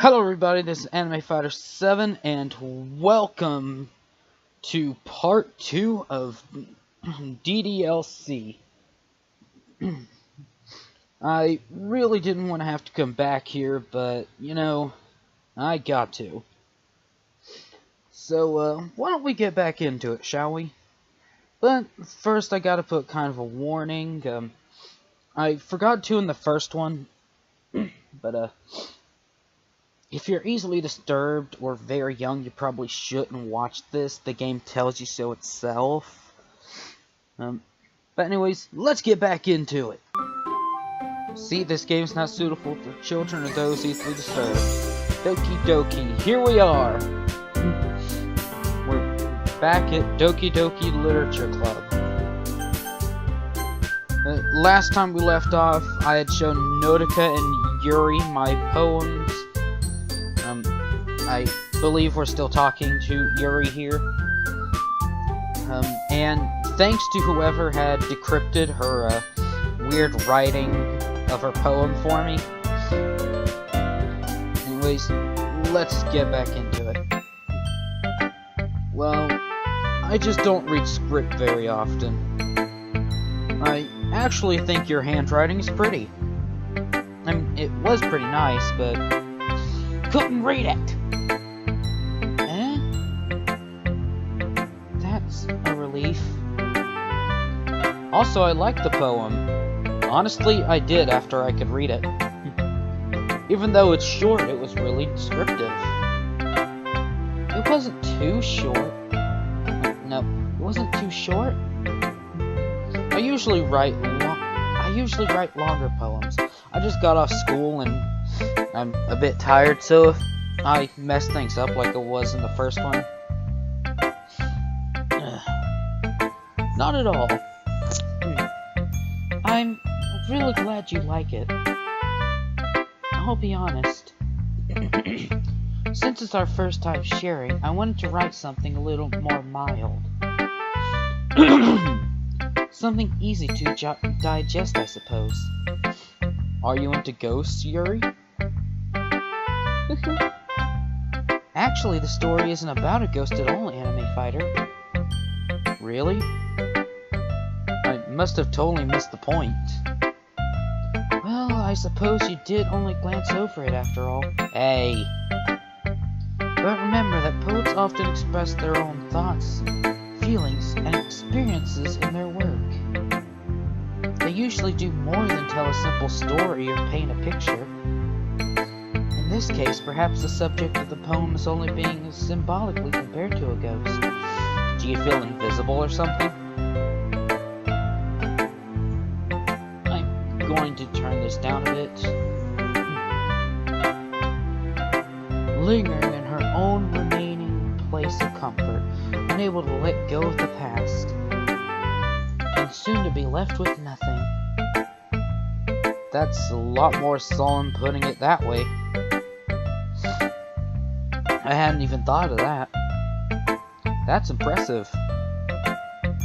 Hello everybody, this is Anime Fighter 7 and welcome to part 2 of DDLC. I really didn't want to have to come back here, but you know, I got to. So why don't we get back into it, shall we? But first I gotta put kind of a warning. I forgot to in the first one, but if you're easily disturbed or very young, you probably shouldn't watch this. The game tells you so itself. But anyways, let's get back into it. See, this game's not suitable for children or those easily disturbed. Doki Doki, here we are. We're back at Doki Doki Literature Club. Last time we left off, I had shown Nodoka and Yuri my poems. I believe we're still talking to Yuri here. And thanks to whoever had decrypted her weird writing of her poem for me. Anyways, let's get back into it. Well, I just don't read script very often. I actually think your handwriting is pretty. I mean, it was pretty nice, but couldn't read it. That's a relief. Also, I liked the poem. Honestly, I did after I could read it. Even though it's short, it was really descriptive. It wasn't too short. No, it wasn't too short. I usually write longer poems. I just got off school and I'm a bit tired, so if I mess things up like it was in the first one, not at all. I'm really glad you like it. I'll be honest. Since it's our first time sharing, I wanted to write something a little more mild. Something easy to digest, I suppose. Are you into ghosts, Yuri? Actually, the story isn't about a ghost at all, Anime Fighter. Really? I must have totally missed the point. Well, I suppose you did only glance over it after all. Hey! But remember that poets often express their own thoughts, feelings, and experiences in their work. They usually do more than tell a simple story or paint a picture. In this case, perhaps the subject of the poem is only being symbolically compared to a ghost. Do you feel invisible or something? I'm going to turn this down a bit. Lingering in her own remaining place of comfort, unable to let go of the past, and soon to be left with nothing. That's a lot more solemn putting it that way. I hadn't even thought of that. That's impressive.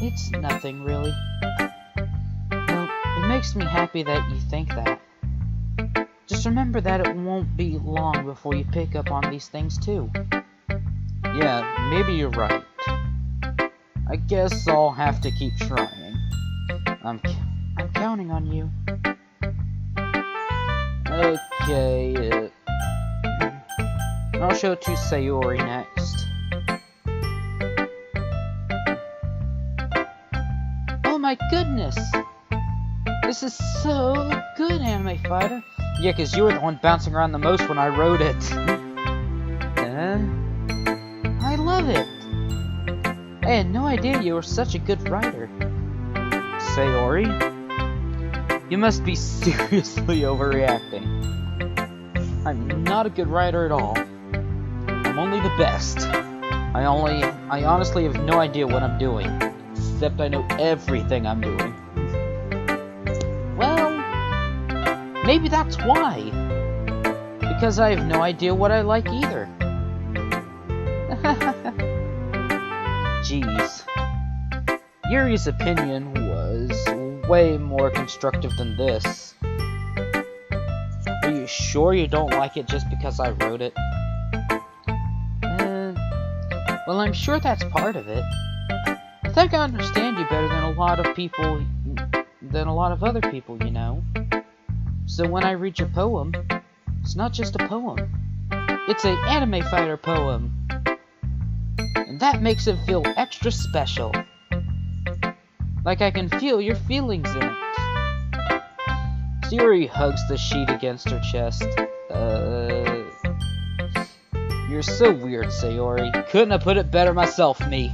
It's nothing, really. Well, it makes me happy that you think that. Just remember that it won't be long before you pick up on these things, too. Yeah, maybe you're right. I guess I'll have to keep trying. I'm counting on you. Okay, I'll show it to Sayori next. Oh my goodness! This is so good, Anime Fighter. Yeah, because you were the one bouncing around the most when I wrote it. I love it. I had no idea you were such a good writer. Sayori? You must be seriously overreacting. I'm not a good writer at all. I'm only the best. I honestly have no idea what I'm doing. Except I know everything I'm doing. Well, maybe that's why. Because I have no idea what I like either. Jeez. Yuri's opinion was way more constructive than this. Are you sure you don't like it just because I wrote it? Well, I'm sure that's part of it. I think I understand you better than a lot of other people, you know. So when I read your poem, it's not just a poem. It's an anime fighter poem. And that makes it feel extra special. Like I can feel your feelings in it. Sayori hugs the sheet against her chest. You're so weird, Sayori. Couldn't have put it better myself, me.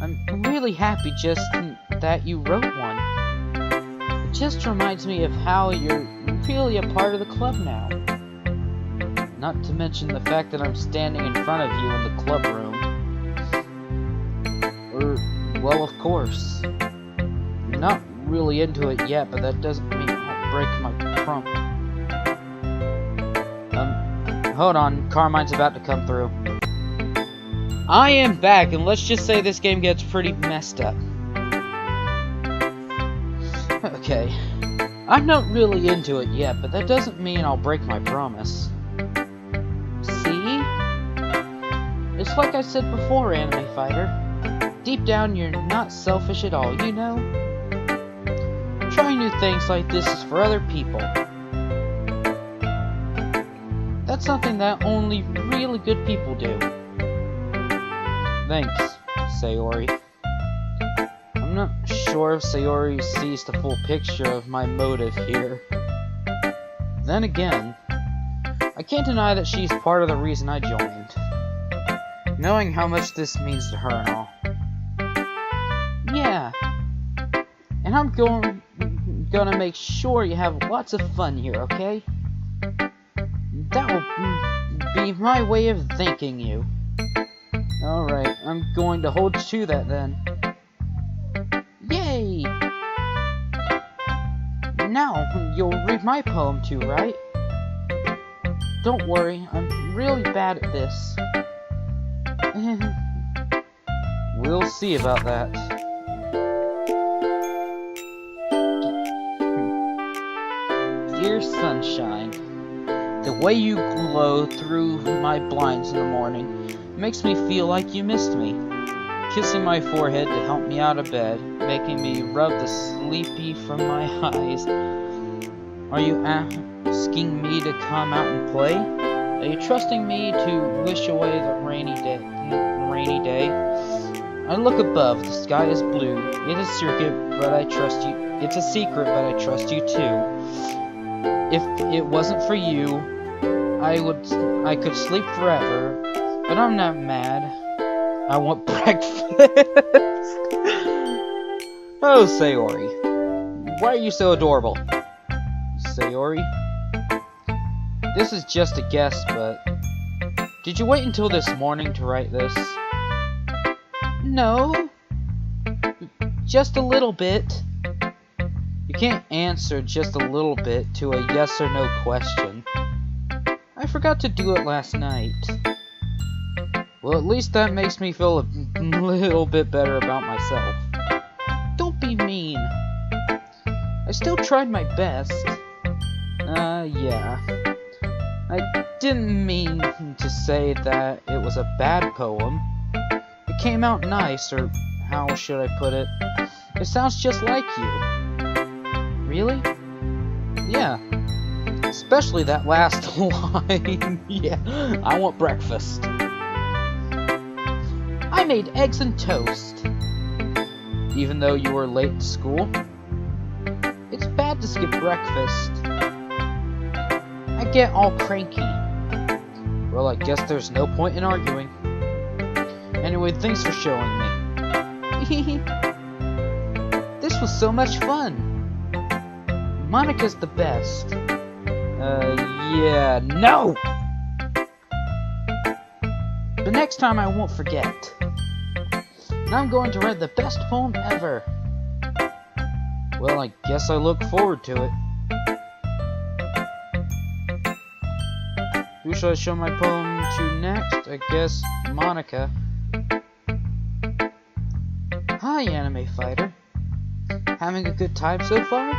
I'm really happy just that you wrote one. It just reminds me of how you're really a part of the club now. Not to mention the fact that I'm standing in front of you in the club room. Well, of course. I'm not really into it yet, but that doesn't mean I'll break my prompt. Hold on, Carmine's about to come through. I am back, and let's just say this game gets pretty messed up. Okay. I'm not really into it yet, but that doesn't mean I'll break my promise. See? It's like I said before, Anime Fighter. Deep down, you're not selfish at all, you know? Trying new things like this is for other people. That's something that only really good people do. Thanks, Sayori. I'm not sure if Sayori sees the full picture of my motive here. Then again, I can't deny that she's part of the reason I joined. Knowing how much this means to her and all. Yeah. And I'm gonna make sure you have lots of fun here, okay? That will be my way of thanking you. Alright, I'm going to hold to that then. Yay! Now, you'll read my poem too, right? Don't worry, I'm really bad at this. We'll see about that. Dear Sunshine, the way you glow through my blinds in the morning makes me feel like you missed me. Kissing my forehead to help me out of bed, making me rub the sleepy from my eyes. Are you asking me to come out and play? Are you trusting me to wish away the rainy day? I look above, the sky is blue. It is secret, but I trust you. It's a secret, but I trust you too. If it wasn't for you, I could sleep forever, but I'm not mad. I want breakfast. Oh, Sayori. Why are you so adorable? Sayori? This is just a guess, but... Did you wait until this morning to write this? No. Just a little bit. You can't answer just a little bit to a yes or no question. I forgot to do it last night. Well, at least that makes me feel a little bit better about myself. Don't be mean. I still tried my best. Yeah. I didn't mean to say that it was a bad poem. It came out nice, or how should I put it? It sounds just like you. Really? Yeah. Especially that last line. Yeah, I want breakfast. I made eggs and toast. Even though you were late to school? It's bad to skip breakfast. I get all cranky. Well, I guess there's no point in arguing. Anyway, thanks for showing me. This was so much fun. Monica's the best. Yeah, no! But next time I won't forget. And I'm going to write the best poem ever. Well, I guess I look forward to it. Who should I show my poem to next? I guess Monica. Hi, Anime Fighter. Having a good time so far?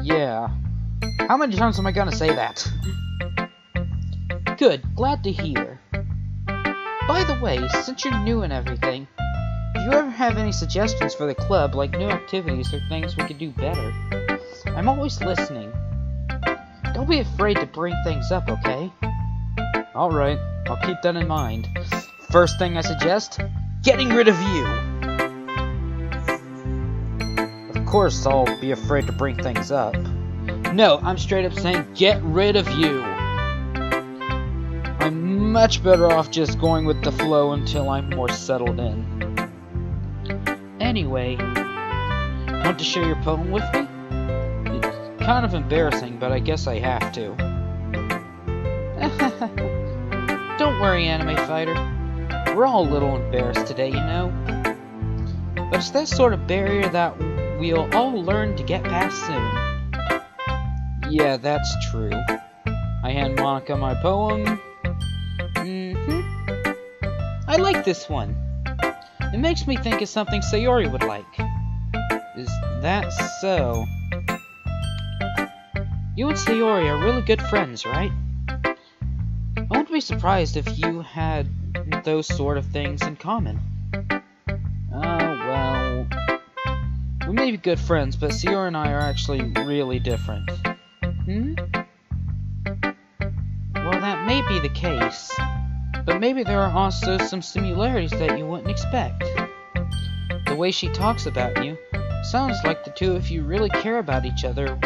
Yeah. How many times am I gonna say that? Good, glad to hear. By the way, since you're new and everything, if you ever have any suggestions for the club, like new activities or things we could do better, I'm always listening. Don't be afraid to bring things up, okay? Alright, I'll keep that in mind. First thing I suggest, getting rid of you! Of course I'll be afraid to bring things up. No, I'm straight up saying get rid of you! I'm much better off just going with the flow until I'm more settled in. Anyway, want to share your poem with me? It's kind of embarrassing, but I guess I have to. Don't worry, Anime Fighter. We're all a little embarrassed today, you know? But it's that sort of barrier that we'll all learn to get past soon. Yeah, that's true. I hand Monica my poem. I like this one. It makes me think of something Sayori would like. Is that so? You and Sayori are really good friends, right? I wouldn't be surprised if you had those sort of things in common. Well... We may be good friends, but Sayori and I are actually really different. Well, that may be the case. But maybe there are also some similarities that you wouldn't expect. The way she talks about you sounds like the two of you really care about each other,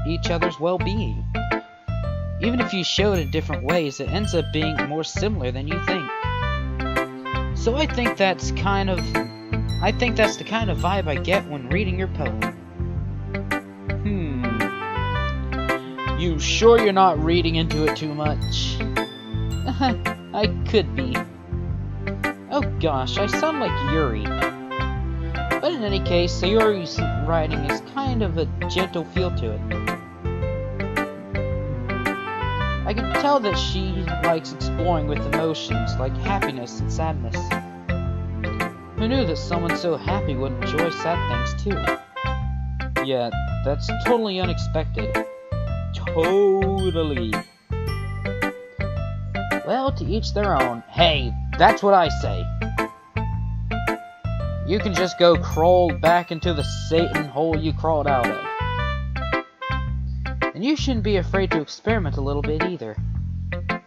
each other's well-being. Even if you show it in different ways, it ends up being more similar than you think. So I think that's the kind of vibe I get when reading your poem. You sure you're not reading into it too much? I could be. Oh gosh, I sound like Yuri. But in any case, Sayori's writing is kind of a gentle feel to it. I can tell that she likes exploring with emotions like happiness and sadness. Who knew that someone so happy would enjoy sad things too? Yeah, that's totally unexpected. Totally. Well, to each their own. Hey, that's what I say. You can just go crawl back into the Satan hole you crawled out of. And you shouldn't be afraid to experiment a little bit either.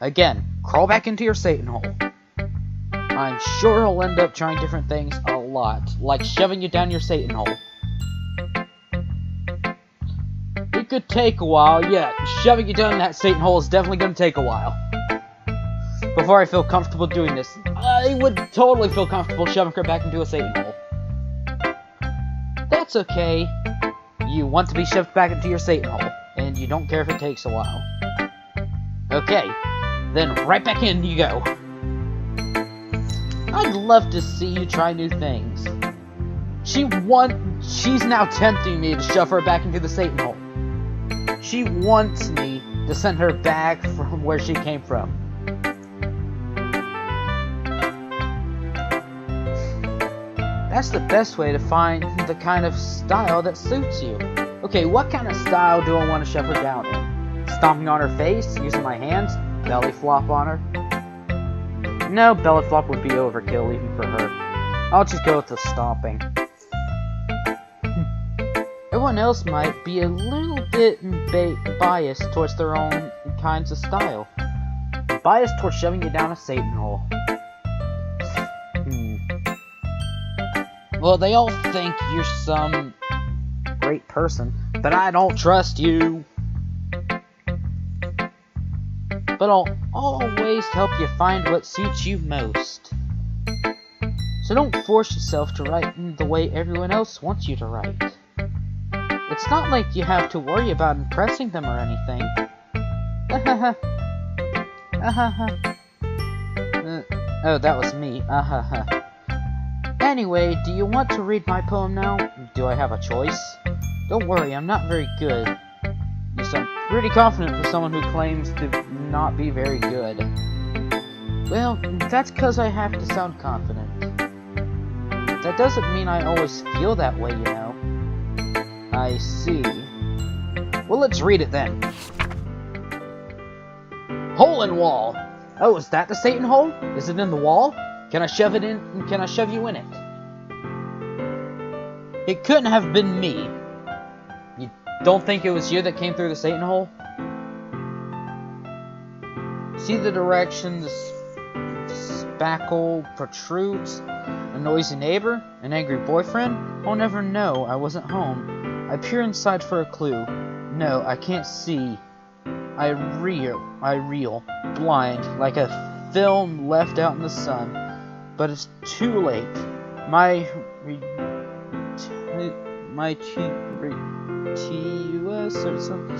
Again, crawl back into your Satan hole. I'm sure he'll end up trying different things a lot, like shoving you down your Satan hole. It could take a while, yeah, shoving you down that Satan hole is definitely going to take a while. Before I feel comfortable doing this, I would totally feel comfortable shoving her back into a Satan hole. That's okay. You want to be shoved back into your Satan hole, and you don't care if it takes a while. Okay, then right back in you go. I'd love to see you try new things. She's now tempting me to shove her back into the Satan hole. She wants me to send her back from where she came from. That's the best way to find the kind of style that suits you. Okay, what kind of style do I want to shove her down in? Stomping on her face, using my hands, belly flop on her? No, belly flop would be overkill even for her. I'll just go with the stomping. Everyone else might be a little bit biased towards their own kinds of style. Biased towards shoving you down a Satan hole. Well, they all think you're some great person, but I don't trust you. But I'll always help you find what suits you most. So don't force yourself to write in the way everyone else wants you to write. It's not like you have to worry about impressing them or anything. Oh, that was me. Anyway, do you want to read my poem now? Do I have a choice? Don't worry, I'm not very good. You sound pretty confident for someone who claims to not be very good. Well, that's because I have to sound confident. that doesn't mean I always feel that way, you know. I see. Well, let's read it then. Hole in wall. Oh, is that the Satan hole? Is it in the wall? Can I shove it in? Can I shove you in it? It couldn't have been me. You don't think it was you that came through the Satan hole? See the direction the spackle protrudes? A noisy neighbor? An angry boyfriend? I'll never know. I wasn't home. I peer inside for a clue. No, I can't see. I reel, blind, like a film left out in the sun. But it's too late. My TUS or something.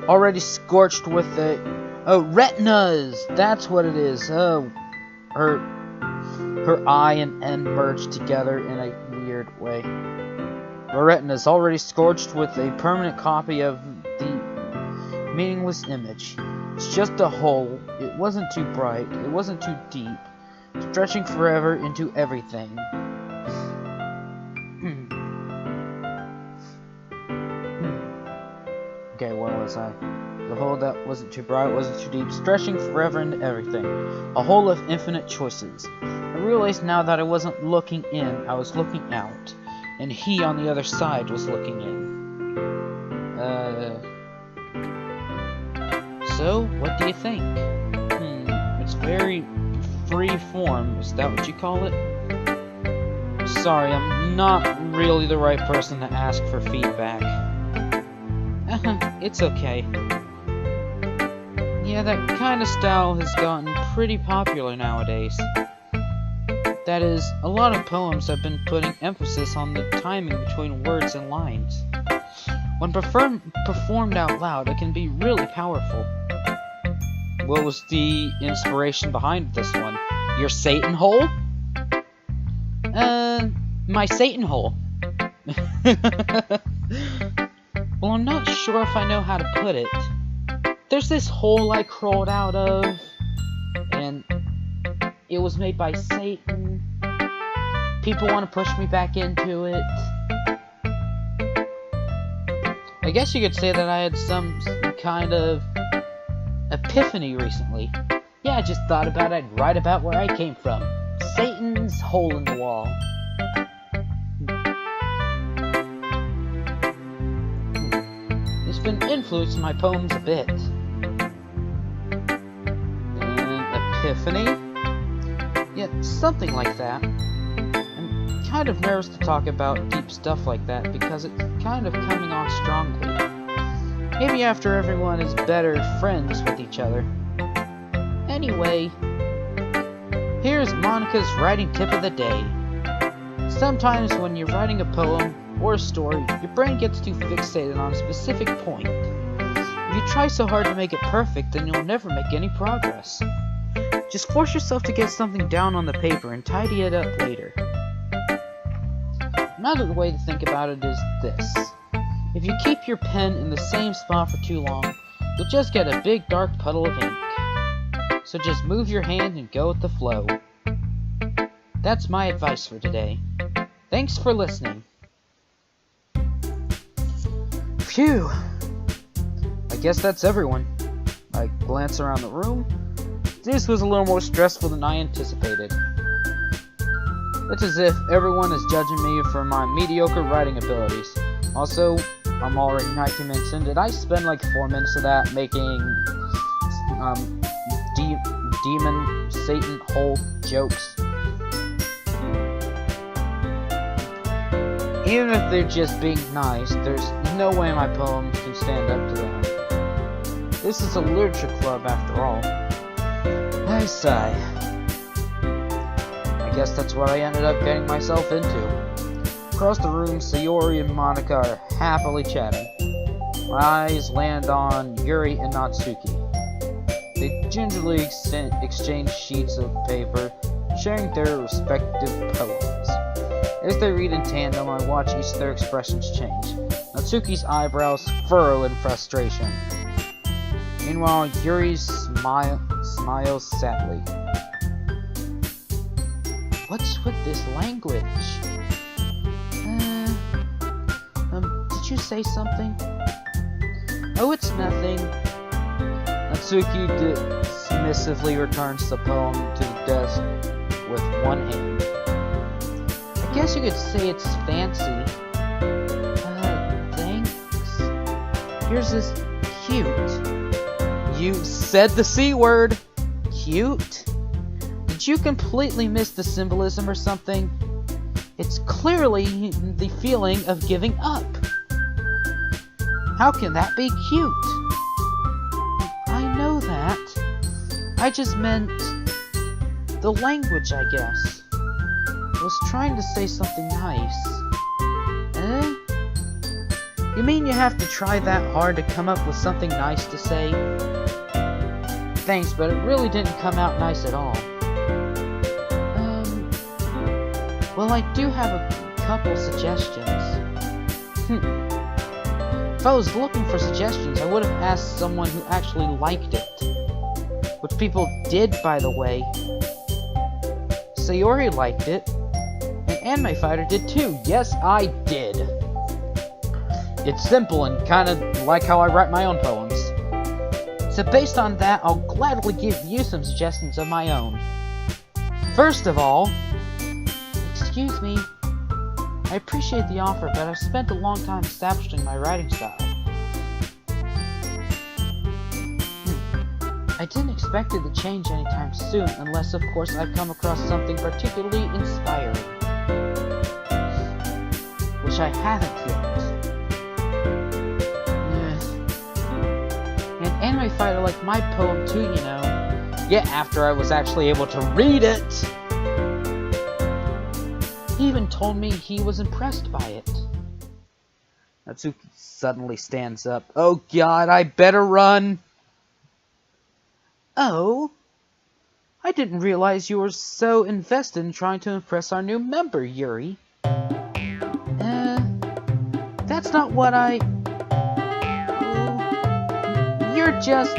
Already scorched with a... Oh, retinas! That's what it is. Oh, her eye and end merged together in a weird way. Her retina's already scorched with a permanent copy of the meaningless image. It's just a hole. It wasn't too bright. It wasn't too deep. Stretching forever into everything. Okay, where was I? The hole that wasn't too bright, wasn't too deep, stretching forever into everything. A hole of infinite choices. I realized now that I wasn't looking in, I was looking out. And he on the other side was looking in. So, what do you think? It's very free form, is that what you call it? Sorry, I'm not really the right person to ask for feedback. It's okay. Yeah, that kind of style has gotten pretty popular nowadays. That is, a lot of poems have been putting emphasis on the timing between words and lines. When performed out loud, it can be really powerful. What was the inspiration behind this one? Your Satan hole? My Satan hole. Well, I'm not sure if I know how to put it. There's this hole I crawled out of, and it was made by Satan. People want to push me back into it. I guess you could say that I had some kind of epiphany recently. Yeah, I just thought about it, I'd write about where I came from. Satan's hole in the wall. It's been influencing my poems a bit. Epiphany? Yeah, something like that. I'm kind of nervous to talk about deep stuff like that because it's kind of coming on strongly. Maybe after everyone is better friends with each other. Anyway, here's Monica's writing tip of the day. Sometimes when you're writing a poem or a story, your brain gets too fixated on a specific point. If you try so hard to make it perfect, then you'll never make any progress. Just force yourself to get something down on the paper and tidy it up later. Another way to think about it is this. If you keep your pen in the same spot for too long, you'll just get a big dark puddle of ink. So just move your hand and go with the flow. That's my advice for today. Thanks for listening. Phew. I guess that's everyone. I glance around the room. This was a little more stressful than I anticipated. It's as if everyone is judging me for my mediocre writing abilities. Also, I'm already not to mention, did I spend like 4 minutes of that making demon Satan hole jokes? Even if they're just being nice, there's no way my poems can stand up to them. This is a literature club after all. I sigh. I guess that's what I ended up getting myself into. Across the room, Sayori and Monica are happily chatting. My eyes land on Yuri and Natsuki. They gingerly exchange sheets of paper, sharing their respective poems. As they read in tandem, I watch each of their expressions change. Natsuki's eyebrows furrow in frustration. Meanwhile, Yuri smiles sadly. What's with this language? did you say something? Oh, it's nothing. Natsuki dismissively returns the poem to the desk with one hand. I guess you could say it's fancy. Thanks. Yours is cute. You said the C word. Cute? Did you completely miss the symbolism or something? It's clearly the feeling of giving up. How can that be cute? I know that. I just meant the language, I guess. I was trying to say something nice. Eh? You mean you have to try that hard to come up with something nice to say? Thanks, but it really didn't come out nice at all. Well, I do have a couple suggestions. If I was looking for suggestions, I would have asked someone who actually liked it. Which people did, by the way. Sayori liked it, and Anime Fighter did too. Yes, I did. It's simple and kind of like how I write my own poems. So based on that, I'll gladly give you some suggestions of my own. First of all, excuse me, I appreciate the offer, but I've spent a long time establishing my writing style. I didn't expect it to change anytime soon, unless of course I come across something particularly inspiring. Which I haven't yet. An anime fighter like my poem too, you know. Yeah, after I was actually able to read it! He even told me he was impressed by it. Natsuki suddenly stands up. Oh god, I better run! Oh? I didn't realize you were so invested in trying to impress our new member, Yuri. That's not what I... You're just...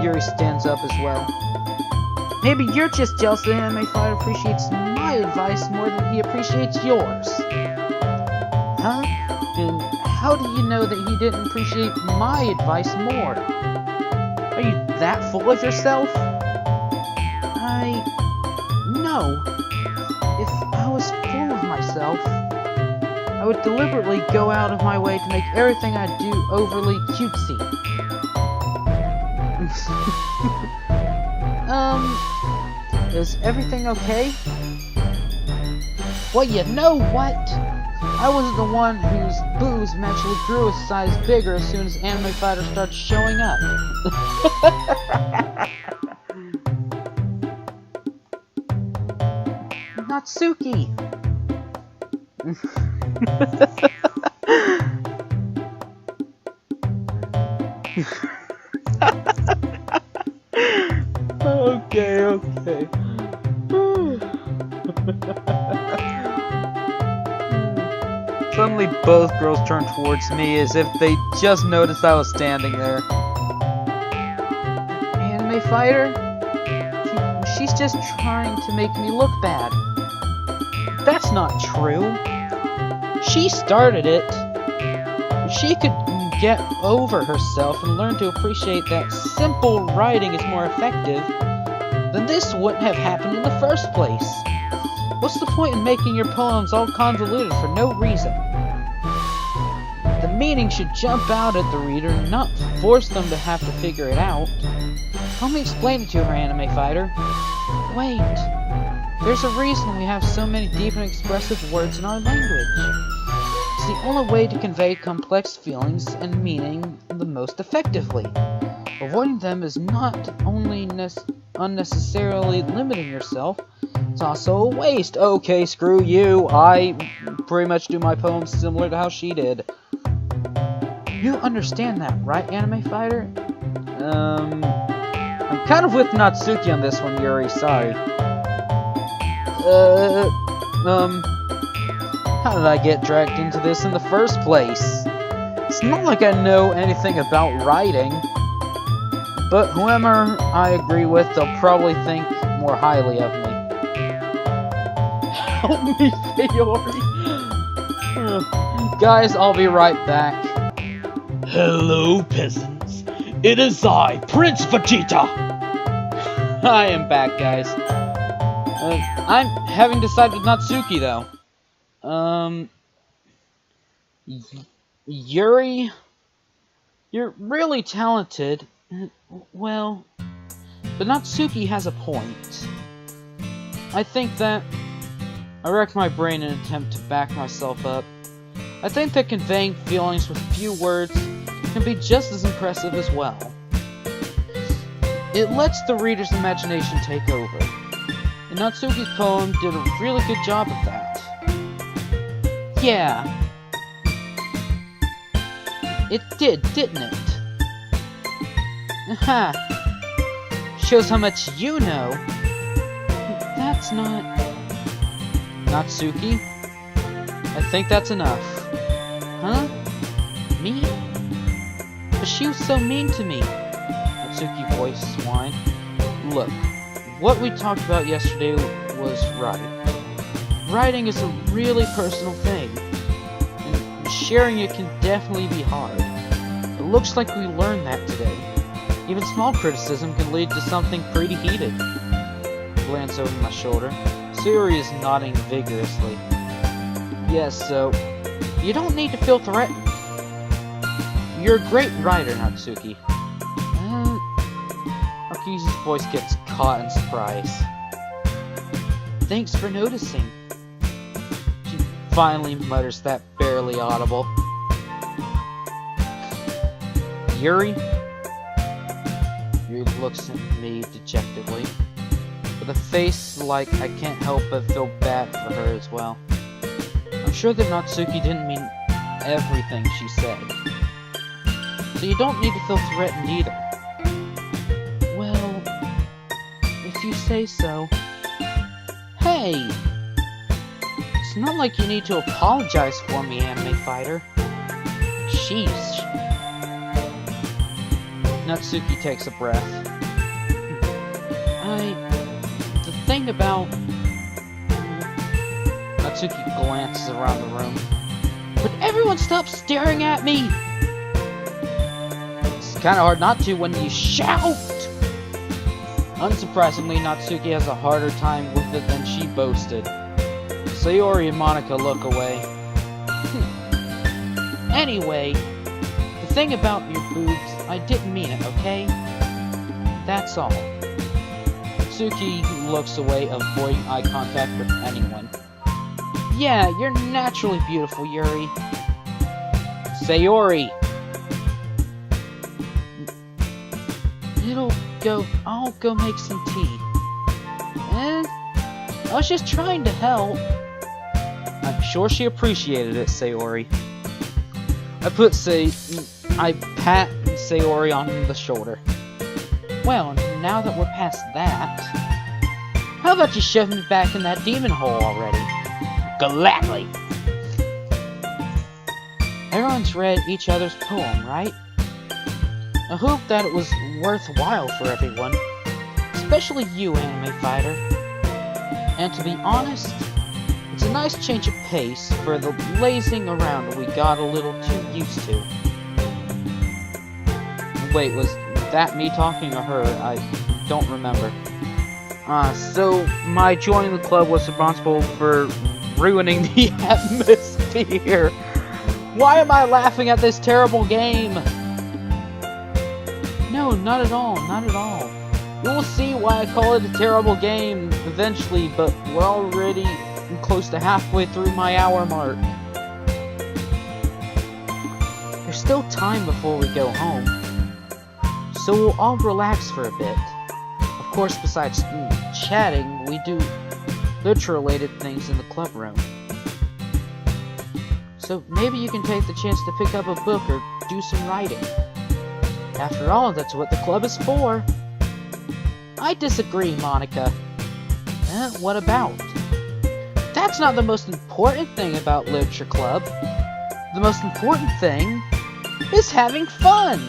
Yuri stands up as well. Maybe you're just jealous that Anime Fighter appreciates my advice more than he appreciates yours. Huh? And how do you know that he didn't appreciate my advice more? Are you that full of yourself? No. If I was full of myself, I would deliberately go out of my way to make everything I do overly cutesy. Is everything okay? Well, you know what? I wasn't the one whose boobs magically grew a size bigger as soon as Anime Fighter started showing up. Natsuki! Okay. Suddenly both girls turned towards me as if they just noticed I was standing there. Anime Fighter? She's just trying to make me look bad. That's not true. She started it. If she could get over herself and learn to appreciate that simple writing is more effective, then this wouldn't have happened in the first place. What's the point in making your poems all convoluted for no reason? The meaning should jump out at the reader, not force them to have to figure it out. Help me explain it to her, Anime Fighter. Wait. There's a reason we have so many deep and expressive words in our language. It's the only way to convey complex feelings and meaning the most effectively. Avoiding them is not only unnecessarily limiting yourself, it's also a waste. Okay, screw you. I pretty much do my poems similar to how she did. You understand that, right, Anime Fighter? I'm kind of with Natsuki on this one, Yuri. Sorry. How did I get dragged into this in the first place? It's not like I know anything about writing, but whoever I agree with, they'll probably think more highly of me. Help me, Sayori! Guys, I'll be right back. Hello, peasants. It is I, Prince Vegeta. I am back, guys. I'm having decided Natsuki, though. Yuri, you're really talented. Well, but Natsuki has a point. I think that I wrecked my brain in an attempt to back myself up. I think that conveying feelings with few words can be just as impressive as well. It lets the reader's imagination take over, and Natsuki's poem did a really good job of that. Yeah. It did, didn't it? Aha! Shows how much you know. That's not... Natsuki? I think that's enough. Huh? Me? But she was so mean to me. Natsuki voice whined. Look, what we talked about yesterday was right. Writing is a really personal thing, and sharing it can definitely be hard. It looks like we learned that today. Even small criticism can lead to something pretty heated. Glance over my shoulder. Sayori is nodding vigorously. Yes, so you don't need to feel threatened. You're a great writer, Natsuki. Arkizu's voice gets caught in surprise. Thanks for noticing. She finally mutters that barely audible. Yuri? Yuri looks at me dejectedly, with a face like I can't help but feel bad for her as well. I'm sure that Natsuki didn't mean everything she said, so you don't need to feel threatened either. Well, if you say so. Hey! It's not like you need to apologize for me, anime fighter. Sheesh. Natsuki takes a breath. The thing about... Natsuki glances around the room. Would everyone stop staring at me? It's kinda hard not to when you shout! Unsurprisingly, Natsuki has a harder time with it than she boasted. Sayori and Monica look away. Anyway, the thing about your boobs, I didn't mean it, okay? That's all. Natsuki looks away, avoiding eye contact with anyone. Yeah, you're naturally beautiful, Yuri. Sayori! I'll go make some tea. I was just trying to help. I'm sure she appreciated it, Sayori. I pat Sayori on the shoulder. Well, now that we're past that, how about you shove me back in that demon hole already? Gladly! Everyone's read each other's poem, right? I hope that it was worthwhile for everyone, especially you, anime fighter. And to be honest, it's a nice change of pace for the lazing around we got a little too used to. Wait, was that me talking or her? I don't remember. So my joining the club was responsible for ruining the atmosphere. Why am I laughing at this terrible game? No, not at all, not at all. You will see why I call it a terrible game eventually, but we're already close to halfway through my hour mark. There's still time before we go home, so we'll all relax for a bit. Of course, besides chatting, we do literature-related things in the club room. So maybe you can take the chance to pick up a book or do some writing. After all, that's what the club is for. I disagree, Monica. What about? That's not the most important thing about Literature Club. The most important thing is having fun.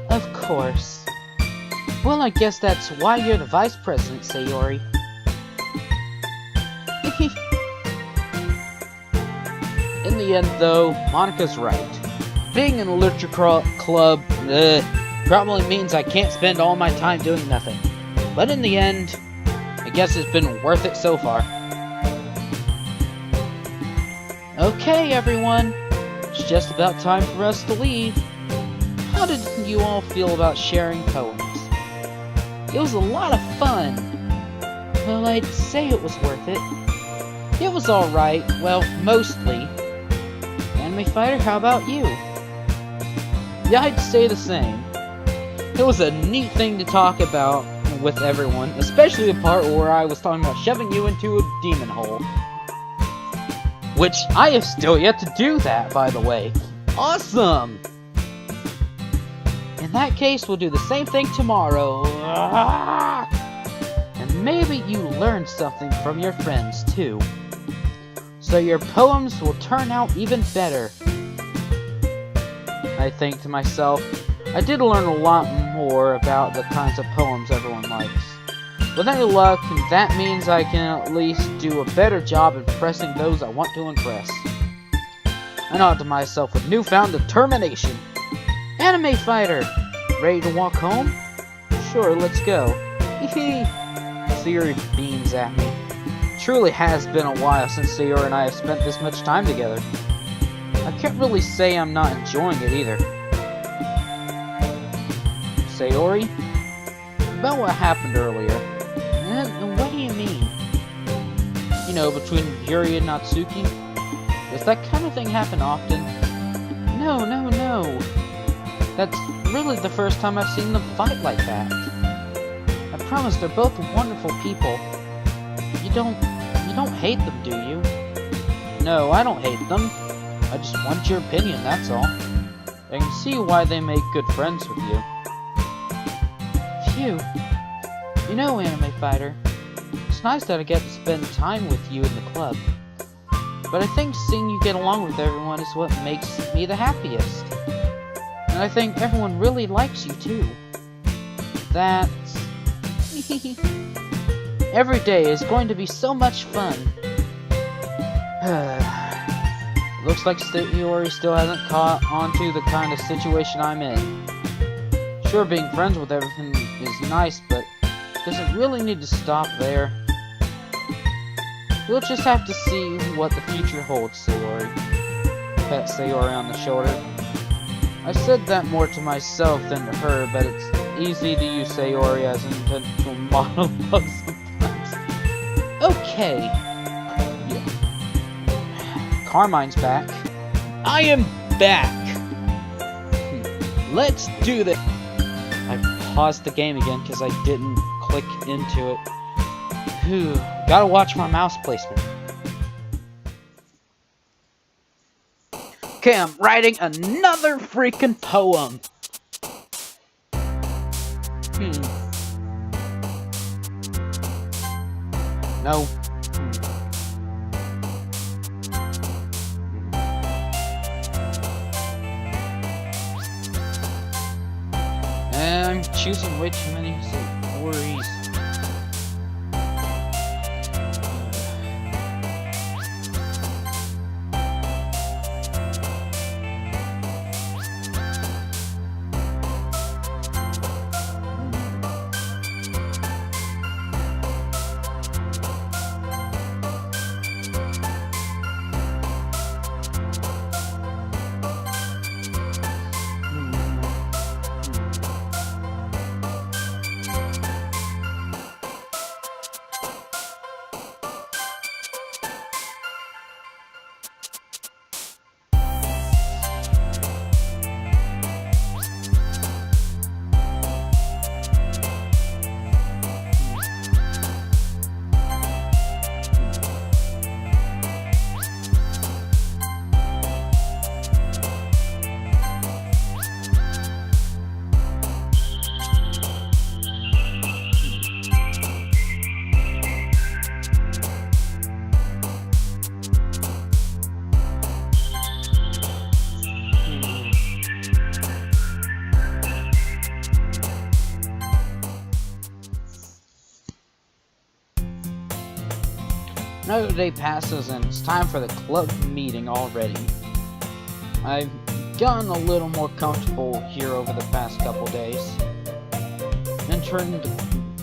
Of course. Well, I guess that's why you're the vice president, Sayori. the end, though, Monica's right. Being in a literature club probably means I can't spend all my time doing nothing. But in the end, I guess it's been worth it so far. Okay, everyone. It's just about time for us to leave. How did you all feel about sharing poems? It was a lot of fun. Well, I'd say it was worth it. It was alright, well, mostly. Anime Fighter, how about you? Yeah, I'd say the same. It was a neat thing to talk about with everyone, especially the part where I was talking about shoving you into a demon hole. Which, I have still yet to do that, by the way. Awesome! In that case, we'll do the same thing tomorrow. And maybe you learned something from your friends, too. So your poems will turn out even better. I think to myself, I did learn a lot more about the kinds of poems everyone likes. With any luck, that means I can at least do a better job impressing those I want to impress. I nod to myself with newfound determination. Anime Fighter! Ready to walk home? Sure, let's go. Hehe. Sayori beams at me. Truly has been a while since Sayori and I have spent this much time together. I can't really say I'm not enjoying it either. Sayori? About what happened earlier. What do you mean? You know, between Yuri and Natsuki? Does that kind of thing happen often? No. That's really the first time I've seen them fight like that. I promise they're both wonderful people. You don't hate them, do you? No, I don't hate them. I just want your opinion, that's all. I can see why they make good friends with you. Phew. You know, Anime Fighter, it's nice that I get to spend time with you in the club. But I think seeing you get along with everyone is what makes me the happiest. And I think everyone really likes you, too. That's... Every day is going to be so much fun. Looks like Sayori still hasn't caught on to the kind of situation I'm in. Sure, being friends with everything is nice, but does it really need to stop there? We'll just have to see what the future holds, Sayori. Pat Sayori on the shoulder. I said that more to myself than to her, but it's easy to use Sayori as an intentional monologue sometimes. Okay. Yeah. Carmine's back. I am back! Let's do this! I paused the game again because I didn't click into it. Whew. Gotta watch my mouse placement. Okay, I'm writing another freaking poem. No. And I'm choosing way too many stories. Another day passes and it's time for the club meeting already. I've gotten a little more comfortable here over the past couple days. Entering the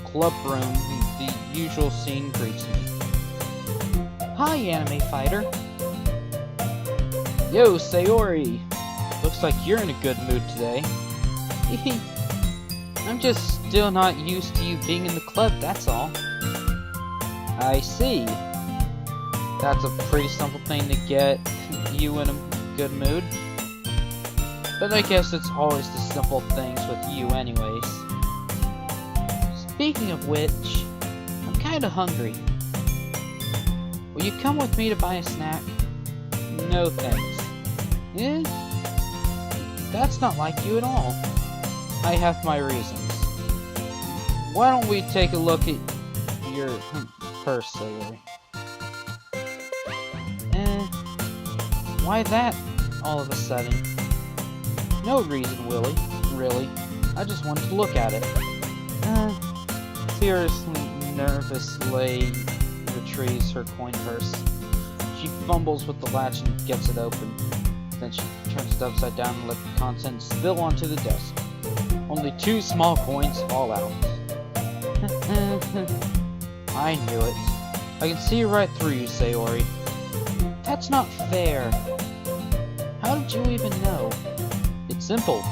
club room, the usual scene greets me. Hi, anime fighter. Yo, Sayori. Looks like you're in a good mood today. I'm just still not used to you being in the club, that's all. I see. That's a pretty simple thing to get you in a good mood. But I guess it's always the simple things with you anyways. Speaking of which, I'm kinda hungry. Will you come with me to buy a snack? No thanks. Eh? That's not like you at all. I have my reasons. Why don't we take a look at your purse, Sayori? Why that all of a sudden? No reason, Willie. Really. I just wanted to look at it. Seriously, nervously retrieves her coin purse. She fumbles with the latch and gets it open. Then she turns it upside down and lets the contents spill onto the desk. Only 2 small coins fall out. I knew it. I can see right through you, Sayori. That's not fair. How did you even know? It's simple.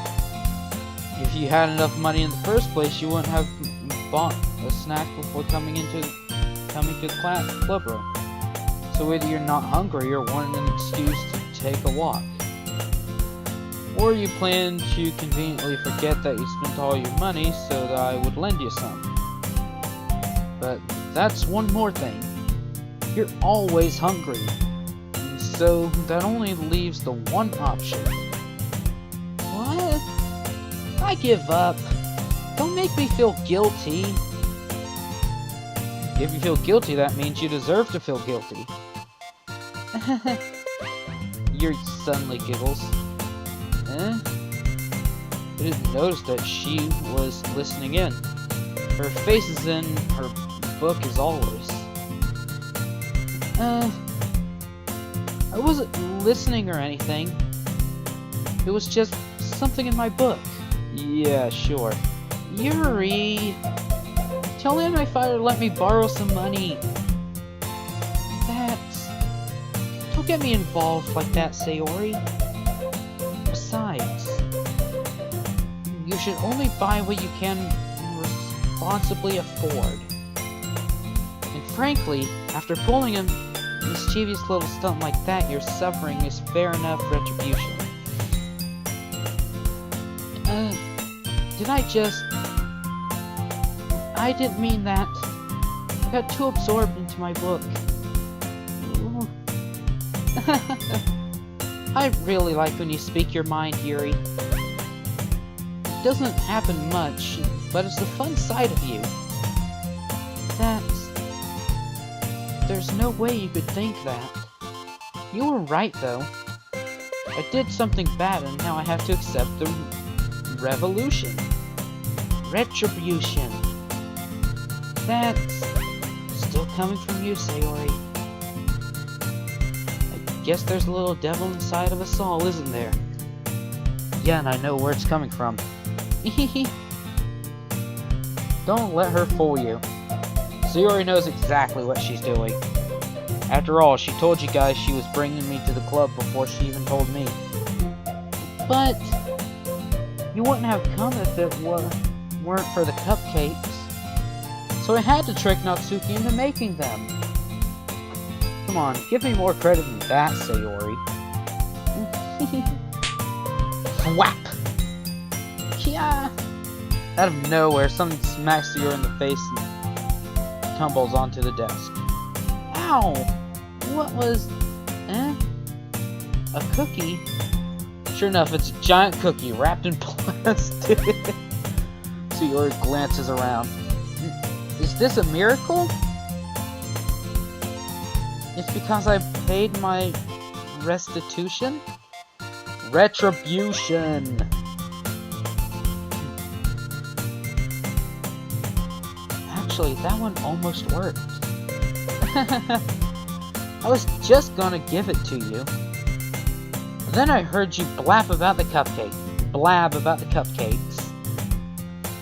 If you had enough money in the first place, you wouldn't have bought a snack before coming to the club room. So either you're not hungry or wanted an excuse to take a walk. Or you plan to conveniently forget that you spent all your money so that I would lend you some. But that's one more thing. You're always hungry. So that only leaves the one option. What? I give up. Don't make me feel guilty. If you feel guilty, that means you deserve to feel guilty. Yuri suddenly giggles. I didn't notice that she was listening in. Her face is in her book as always. I wasn't listening or anything. It was just something in my book. Yeah, sure. Yuri! Tell Anime Fighter to let me borrow some money. Don't get me involved like that, Sayori. Besides, you should only buy what you can responsibly afford. And frankly, after pulling a mischievous little stunt like that, your suffering is fair enough retribution. I didn't mean that. I got too absorbed into my book. I really like when you speak your mind, Yuri. It doesn't happen much, but it's the fun side of you. There's no way you could think that. You were right, though. I did something bad, and now I have to accept the retribution. That's still coming from you, Sayori. I guess there's a little devil inside of us all, isn't there? Yeah, and I know where it's coming from. Don't let her fool you. Sayori knows exactly what she's doing. After all, she told you guys she was bringing me to the club before she even told me. But you wouldn't have come if it weren't for the cupcakes. So I had to trick Natsuki into making them. Come on, give me more credit than that, Sayori. Whap! Yeah. Out of nowhere, something smacks Sayori in the face and tumbles onto the desk. Ow! What was... A cookie? Sure enough, it's a giant cookie wrapped in plastic. Sayori glances around. Is this a miracle? It's because I paid my restitution? Retribution! Actually, that one almost worked. I was just gonna give it to you. Then I heard you blab about the cupcakes.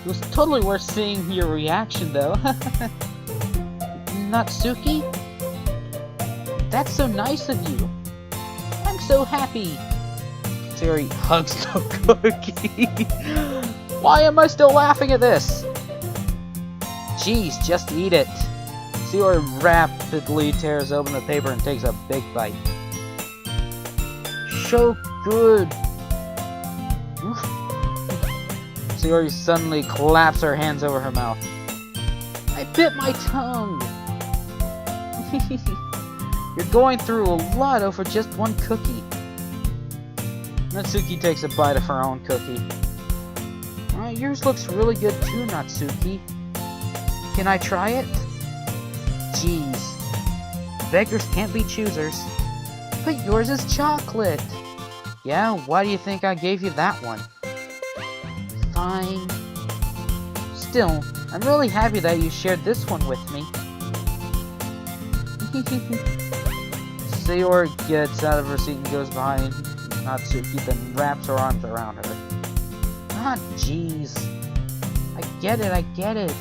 It was totally worth seeing your reaction, though. Natsuki? That's so nice of you. I'm so happy. Sayori hugs the cookie. Why am I still laughing at this? Jeez, just eat it. Sayori rapidly tears open the paper and takes a big bite. So good. Sayori suddenly claps her hands over her mouth. I bit my tongue. You're going through a lot over just one cookie. Natsuki takes a bite of her own cookie. Yours looks really good too, Natsuki. Can I try it? Jeez. Beggars can't be choosers. But yours is chocolate. Yeah, why do you think I gave you that one? Fine. Still, I'm really happy that you shared this one with me. Sayori gets out of her seat and goes behind Natsuki, then wraps her arms around her. Ah, jeez. I get it.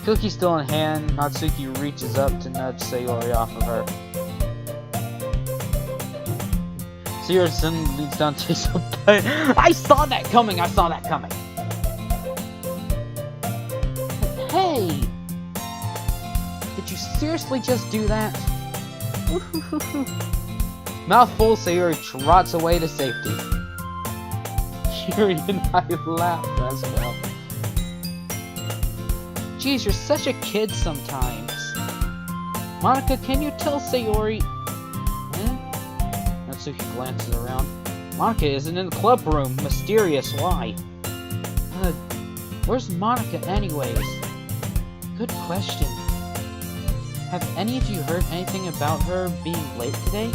Cookie still in hand, Natsuki reaches up to nudge Sayori off of her. Sayori suddenly leans down to takes a bite. I saw that coming! Hey! Did you seriously just do that? Mouthful, Sayori trots away to safety. Yuri and I laughed as well. Geez, you're such a kid sometimes. Monica, can you tell Sayori... Natsuki glances around. Monica isn't in the club room. Mysterious, why? Where's Monica anyways? Good question. Have any of you heard anything about her being late today?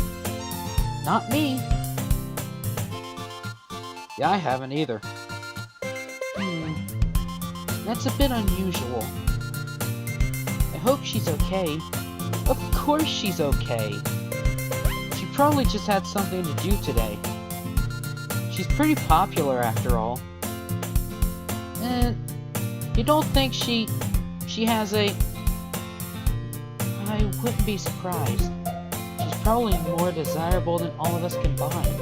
Not me. Yeah, I haven't either. That's a bit unusual. I hope she's okay. Of course she's okay. She probably just had something to do today. She's pretty popular after all. You don't think she has a... I wouldn't be surprised. She's probably more desirable than all of us combined.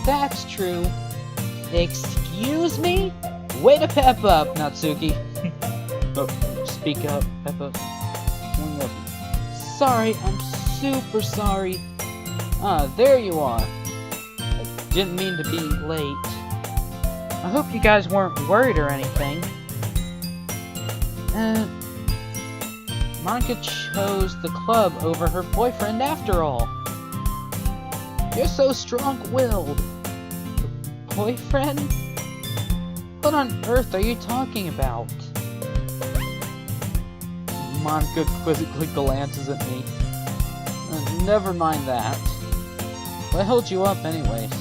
That's true. Excuse me? Way to pep up, Natsuki. Oh, speak up, pep up. Sorry, I'm super sorry. Ah, there you are. I didn't mean to be late. I hope you guys weren't worried or anything. Monica chose the club over her boyfriend after all. You're so strong-willed. Boyfriend? What on earth are you talking about? Monica quizzically glances at me. Never mind that. What held you up anyways?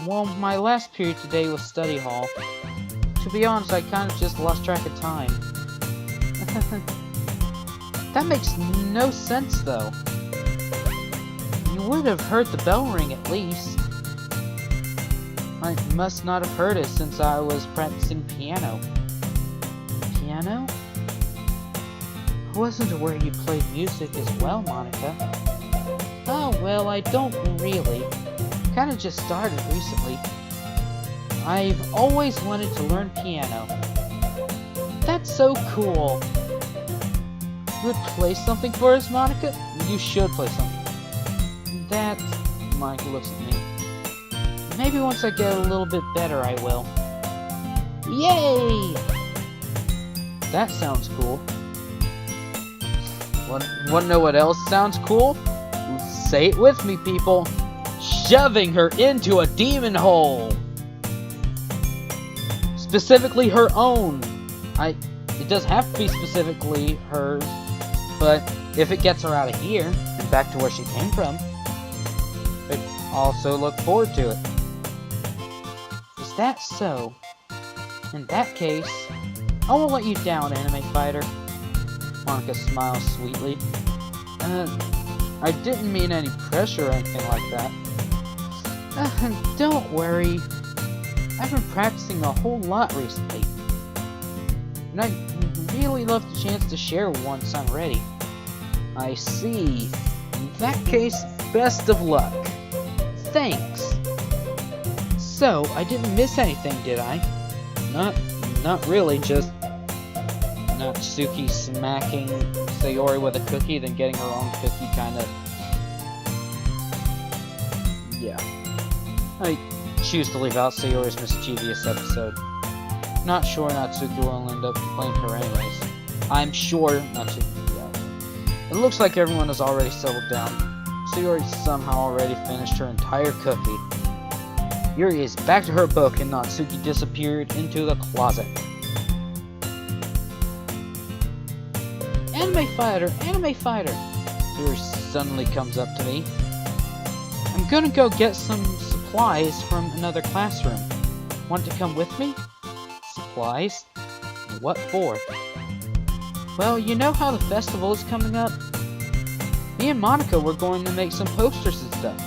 Well, my last period today was study hall. To be honest, I kind of just lost track of time. That makes no sense, though. You would have heard the bell ring at least. I must not have heard it since I was practicing piano. Piano? I wasn't aware you played music as well, Monica. Oh, well, I don't really. Kinda just started recently. I've always wanted to learn piano. That's so cool. You would play something for us, Monica? You should play something. That... Monica looks at me. Maybe once I get a little bit better, I will. Yay! That sounds cool. Wanna know what else sounds cool? Say it with me, people. Shoving her into a demon hole. Specifically her own. It does have to be specifically hers, but if it gets her out of here and back to where she came from, I also look forward to it. Is that so? In that case, I won't let you down, Anime Fighter. Monica smiles sweetly. I didn't mean any pressure or anything like that. Don't worry. I've been practicing a whole lot recently. And I'd really love the chance to share once I'm ready. I see. In that case, best of luck. Thanks. So, I didn't miss anything, did I? Not really, just Natsuki smacking Sayori with a cookie, then getting her own cookie, kinda. Yeah. I choose to leave out Sayori's mischievous episode. Not sure Natsuki will end up playing her anyways. I'm sure Natsuki, yeah. It looks like everyone has already settled down. Sayori somehow already finished her entire cookie. Yuri is back to her book and Natsuki disappeared into the closet. Anime fighter! Anime fighter! Yuri suddenly comes up to me. I'm gonna go get some supplies from another classroom. Want to come with me? Supplies? What for? Well, you know how the festival is coming up? Me and Monica were going to make some posters and stuff.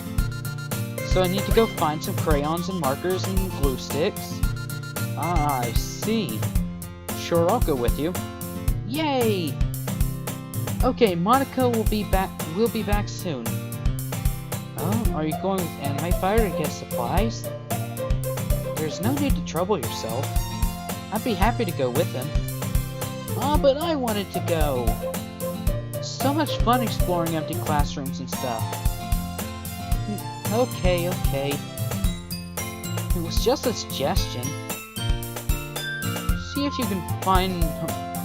So I need to go find some crayons and markers and glue sticks. Ah, I see. Sure, I'll go with you. Yay! Okay, Monica will be back. We'll be back soon. Oh, are you going with Anime Fighter to get supplies? There's no need to trouble yourself. I'd be happy to go with him. Ah, but I wanted to go. So much fun exploring empty classrooms and stuff. Okay. It was just a suggestion. See if you can find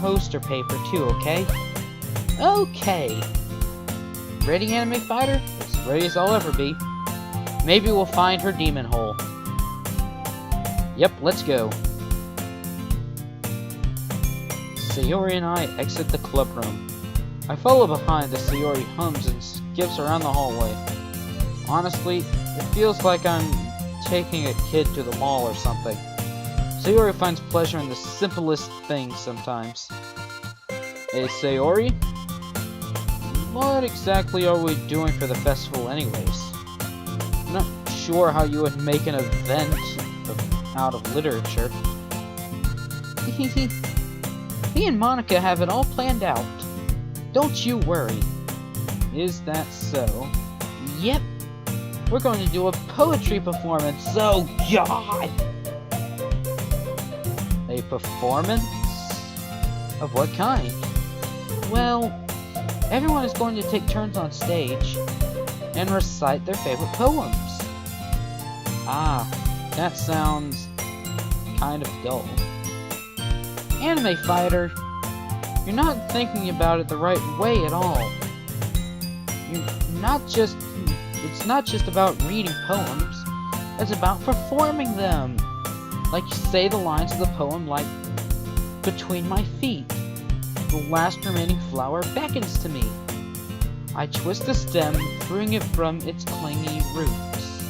poster paper too, okay? Okay. Ready, Anime Fighter? As ready as I'll ever be. Maybe we'll find her demon hole. Yep, let's go. Sayori and I exit the club room. I follow behind as Sayori hums and skips around the hallway. Honestly, it feels like I'm taking a kid to the mall or something. Sayori finds pleasure in the simplest things sometimes. Hey, Sayori? What exactly are we doing for the festival anyways? I'm not sure how you would make an event out of literature. Me and Monica have it all planned out. Don't you worry. Is that so? Yep. We're going to do a poetry performance. Oh, God! A performance? Of what kind? Well, everyone is going to take turns on stage and recite their favorite poems. Ah, that sounds kind of dull. Anime Fighter, you're not thinking about it the right way at all. It's not just about reading poems, it's about performing them. Like you say the lines of the poem like, between my feet, the last remaining flower beckons to me. I twist the stem, freeing it from its clingy roots,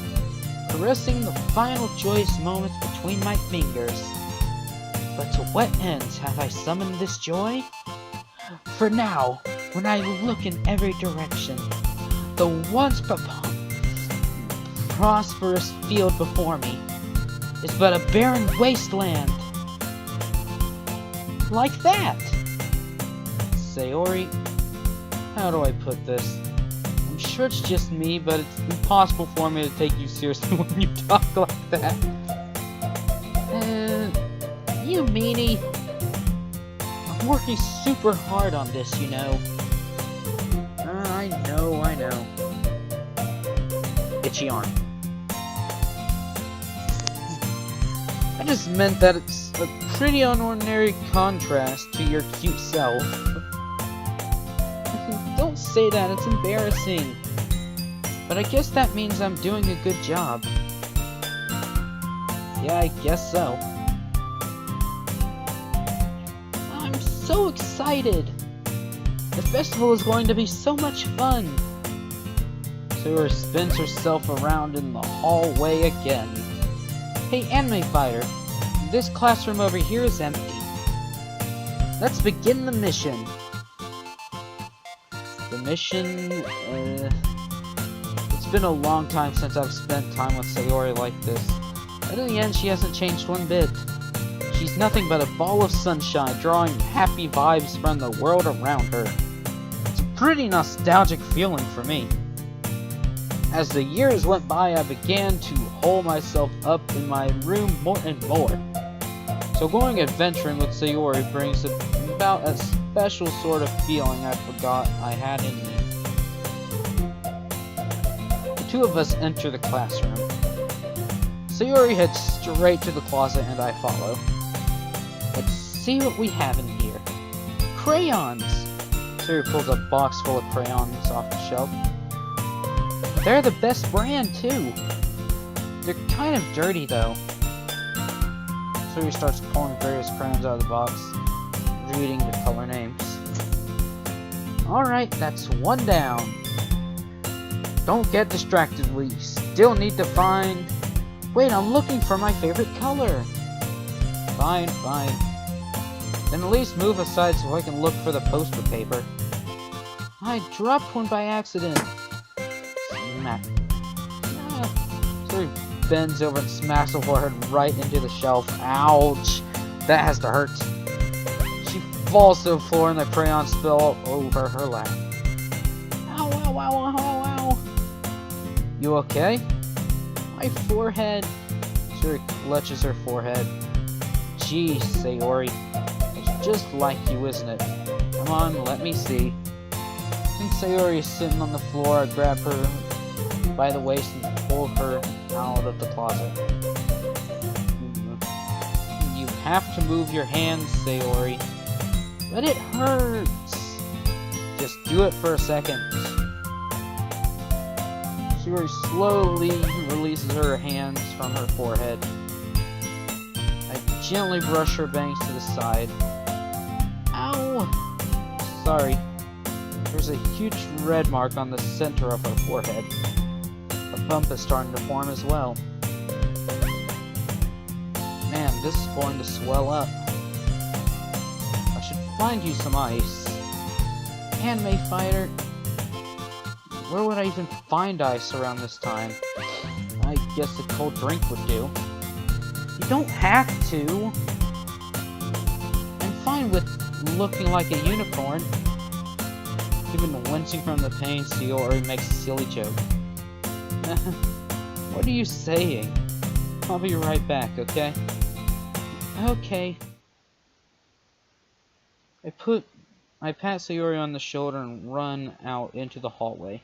caressing the final joyous moments between my fingers. But to what ends have I summoned this joy? For now, when I look in every direction, the once prosperous field before me is but a barren wasteland. Like that! Sayori, how do I put this? I'm sure it's just me, but it's impossible for me to take you seriously when you talk like that. You meanie. I'm working super hard on this, you know. I know. Itchy arm. I just meant that it's a pretty unordinary contrast to your cute self. Don't say that, it's embarrassing. But I guess that means I'm doing a good job. Yeah, I guess so. I'm so excited! The festival is going to be so much fun! Sayori spins herself around in the hallway again. Hey, Anime Fighter, this classroom over here is empty. Let's begin the mission. mission, it's been a long time since I've spent time with Sayori like this. But in the end, she hasn't changed one bit. She's nothing but a ball of sunshine, drawing happy vibes from the world around her. It's a pretty nostalgic feeling for me. As the years went by, I began to hole myself up in my room more and more. So going adventuring with Sayori brings about a special sort of feeling I forgot I had in me. The two of us enter the classroom. Sayori heads straight to the closet and I follow. Let's see what we have in here. Crayons! Sayori pulls a box full of crayons off the shelf. They're the best brand, too. They're kind of dirty, though. Sayori starts pulling various crayons out of the box, reading the color names. Alright, that's one down. Don't get distracted, we still need to find... Wait, I'm looking for my favorite color. Fine, fine. Then at least move aside so I can look for the poster paper. I dropped one by accident. Smack. Sayori bends over and smacks her forehead right into the shelf. Ouch! That has to hurt. She falls to the floor and the crayons spill over her lap. Ow, ow, ow, ow, ow, ow. You okay? My forehead. Sayori clutches her forehead. Geez, Sayori. It's just like you, isn't it? Come on, let me see. Since Sayori is sitting on the floor, I grab her by the waist and pull her out of the closet. You have to move your hands, Sayori. But it hurts. Just do it for a second. Sayori slowly releases her hands from her forehead. I gently brush her bangs to the side. Ow! Sorry. There's a huge red mark on the center of her forehead. A bump is starting to form as well. Man, this is going to swell up. I should find you some ice. Anime fighter. Where would I even find ice around this time? I guess a cold drink would do. You don't have to. I'm fine with looking like a unicorn. Even wincing from the pain, Sayori makes a silly joke. What are you saying? I'll be right back, okay? Okay. I pat Sayori on the shoulder and run out into the hallway.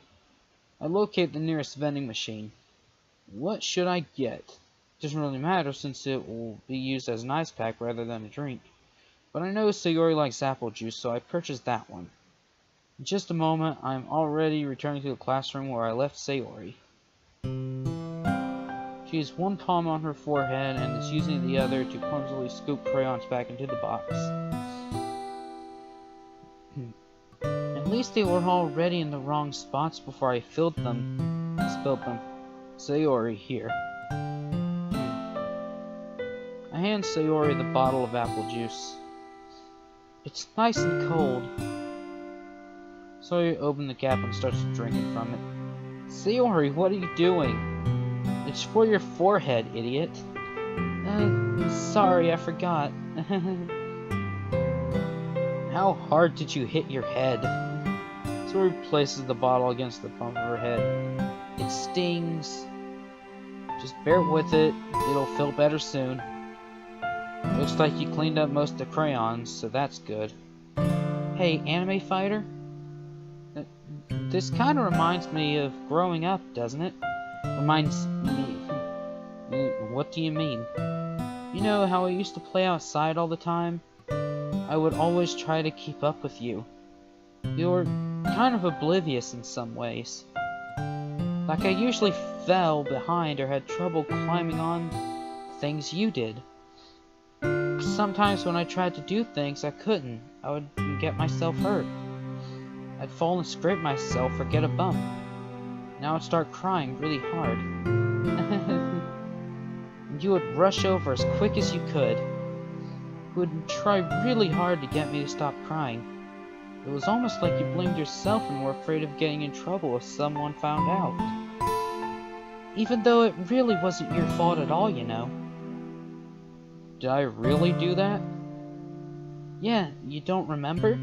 I locate the nearest vending machine. What should I get? Doesn't really matter since it will be used as an ice pack rather than a drink. But I know Sayori likes apple juice, so I purchased that one. In just a moment, I'm already returning to the classroom where I left Sayori. She has one palm on her forehead and is using the other to clumsily scoop crayons back into the box. At least they were already in the wrong spots before I spilled them. Sayori, here. I hand Sayori the bottle of apple juice. It's nice and cold. Sayori opened the cap and starts drinking from it. Sayori, what are you doing? It's for your forehead, idiot. Sorry, I forgot. How hard did you hit your head? Sayori places the bottle against the palm of her head. It stings. Just bear with it. It'll feel better soon. Looks like you cleaned up most of the crayons, so that's good. Hey, anime fighter? This kind of reminds me of growing up, doesn't it? Reminds me... What do you mean? You know how I used to play outside all the time? I would always try to keep up with you. You were kind of oblivious in some ways. Like I usually fell behind or had trouble climbing on things you did. Sometimes when I tried to do things I couldn't, I would get myself hurt. I'd fall and scrape myself or get a bump. Now I'd start crying really hard. And you would rush over as quick as you could. You would try really hard to get me to stop crying. It was almost like you blamed yourself and were afraid of getting in trouble if someone found out. Even though it really wasn't your fault at all, you know. Did I really do that? Yeah, you don't remember?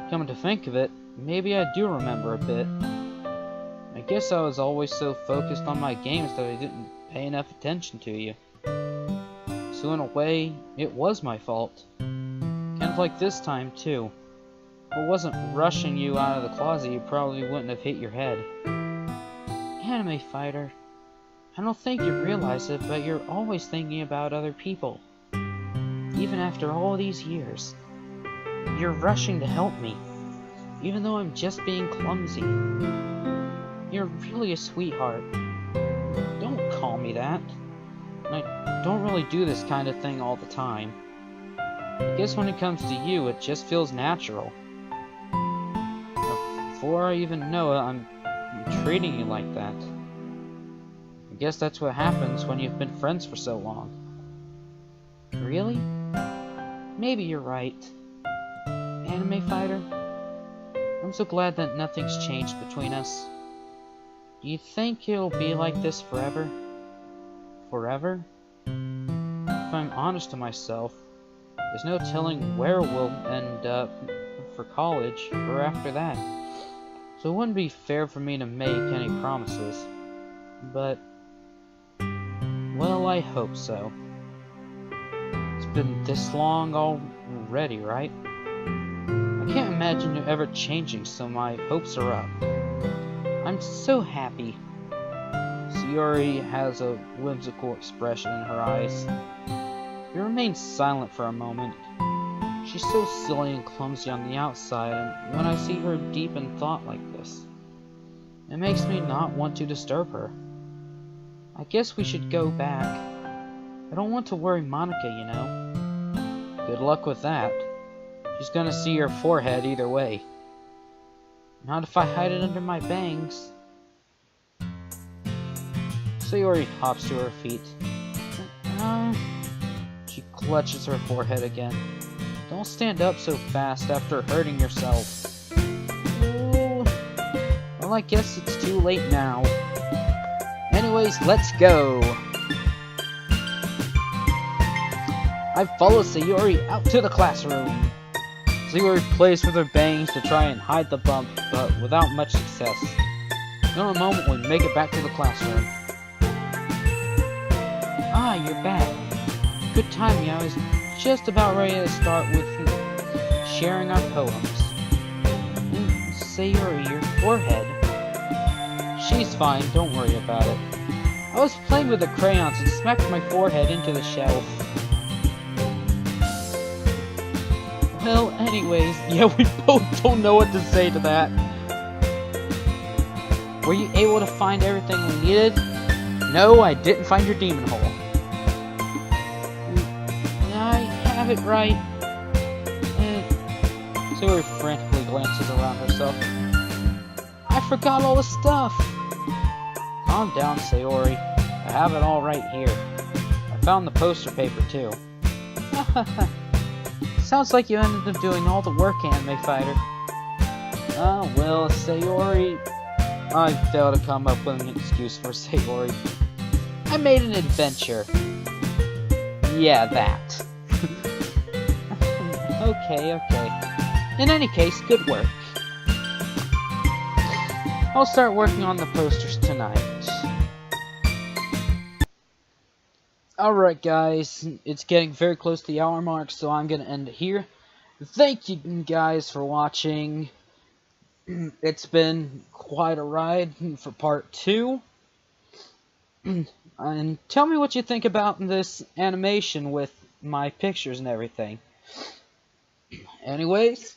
Coming to think of it, maybe I do remember a bit. I guess I was always so focused on my games that I didn't pay enough attention to you. So in a way, it was my fault. Kind of like this time, too. If I wasn't rushing you out of the closet, you probably wouldn't have hit your head. Anime Fighter, I don't think you realize it, but you're always thinking about other people. Even after all these years. You're rushing to help me, even though I'm just being clumsy. You're really a sweetheart. Don't call me that. I don't really do this kind of thing all the time. I guess when it comes to you, it just feels natural. Before I even know it, I'm treating you like that. I guess that's what happens when you've been friends for so long. Really? Maybe you're right. Anime Fighter, I'm so glad that nothing's changed between us. Do you think it'll be like this forever? Forever? If I'm honest to myself, there's no telling where we'll end up for college or after that. So it wouldn't be fair for me to make any promises. But, well, I hope so. It's been this long already, right? I can't imagine you ever changing, so my hopes are up. I'm so happy. Sayori has a whimsical expression in her eyes. He remains silent for a moment. She's so silly and clumsy on the outside, and when I see her deep in thought like this, it makes me not want to disturb her. I guess we should go back. I don't want to worry Monica, you know. Good luck with that. She's gonna see your forehead either way. Not if I hide it under my bangs. Sayori hops to her feet. She clutches her forehead again. Don't stand up so fast after hurting yourself. Ooh. Well, I guess it's too late now. Anyways, let's go. I follow Sayori out to the classroom. Sayori plays with her bangs to try and hide the bump, but without much success. In a moment, we make it back to the classroom. Ah, you're back. Good timing. I was just about ready to start with sharing our poems. Sayori, your forehead. She's fine, don't worry about it. I was playing with the crayons and smacked my forehead into the shelf. Well, anyways, yeah, we both don't know what to say to that. Were you able to find everything we needed? No, I didn't find your demon hole. I have it right. Sayori frantically glances around herself. I forgot all the stuff. Calm down, Sayori. I have it all right here. I found the poster paper, too. Sounds like you ended up doing all the work, Anime Fighter. Oh, well, Sayori... I failed to come up with an excuse for Sayori. I made an adventure. Yeah, that. Okay. In any case, good work. I'll start working on the posters tonight. Alright guys, it's getting very close to the hour mark, so I'm going to end it here. Thank you guys for watching. It's been quite a ride for part 2. And tell me what you think about this animation with my pictures and everything. Anyways,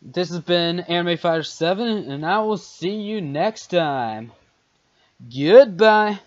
this has been Anime Fighter 7, and I will see you next time. Goodbye.